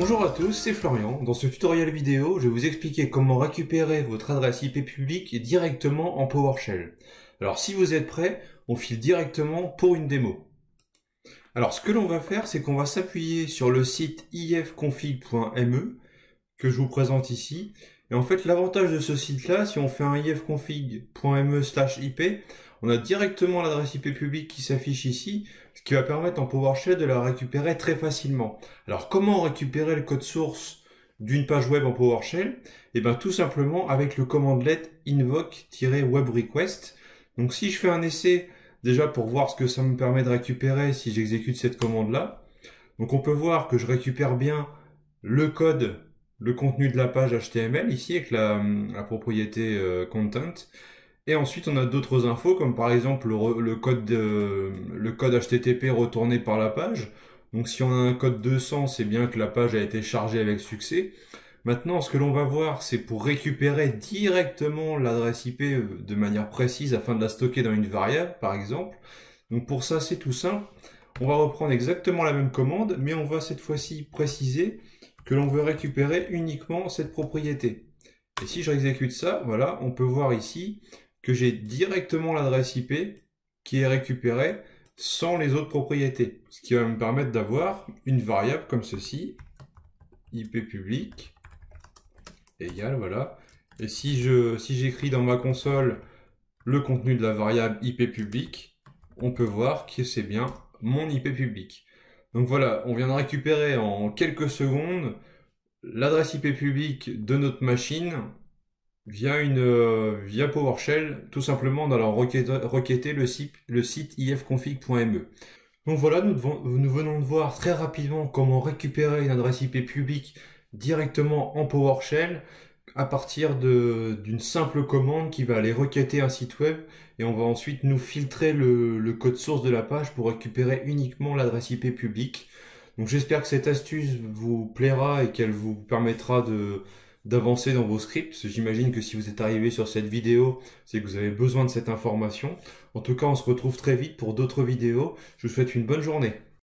Bonjour à tous, c'est Florian. Dans ce tutoriel vidéo, je vais vous expliquer comment récupérer votre adresse IP publique directement en PowerShell. Alors si vous êtes prêts, on file directement pour une démo. Alors ce que l'on va faire, c'est qu'on va s'appuyer sur le site ifconfig.me que je vous présente ici. Et en fait, l'avantage de ce site-là, si on fait un ifconfig.me/ip, on a directement l'adresse IP publique qui s'affiche ici, ce qui va permettre en PowerShell de la récupérer très facilement. Alors, comment récupérer le code source d'une page web en PowerShell? Eh bien, tout simplement avec le commandlet invoke-webRequest. Donc, si je fais un essai, déjà pour voir ce que ça me permet de récupérer si j'exécute cette commande-là. Donc, on peut voir que je récupère bien le code, le contenu de la page HTML ici avec la propriété content. Et ensuite, on a d'autres infos, comme par exemple le code HTTP retourné par la page. Donc si on a un code 200, c'est bien que la page a été chargée avec succès. Maintenant, ce que l'on va voir, c'est pour récupérer directement l'adresse IP de manière précise afin de la stocker dans une variable, par exemple. Donc pour ça, c'est tout simple. On va reprendre exactement la même commande, mais on va cette fois-ci préciser que l'on veut récupérer uniquement cette propriété. Et si je exécute ça, voilà, on peut voir ici que j'ai directement l'adresse IP qui est récupérée sans les autres propriétés. Ce qui va me permettre d'avoir une variable comme ceci, IP public, égale, voilà. Et si j'écris dans ma console le contenu de la variable IP public, on peut voir que c'est bien mon IP public. Donc voilà, on vient de récupérer en quelques secondes l'adresse IP publique de notre machine via PowerShell, tout simplement en allant requêter le site ifconfig.me. Donc voilà, nous venons de voir très rapidement comment récupérer une adresse IP publique directement en PowerShell à partir d'une simple commande qui va aller requêter un site web, et on va ensuite nous filtrer le code source de la page pour récupérer uniquement l'adresse IP publique. Donc j'espère que cette astuce vous plaira et qu'elle vous permettra d'avancer dans vos scripts. J'imagine que si vous êtes arrivé sur cette vidéo, c'est que vous avez besoin de cette information. En tout cas, on se retrouve très vite pour d'autres vidéos. Je vous souhaite une bonne journée.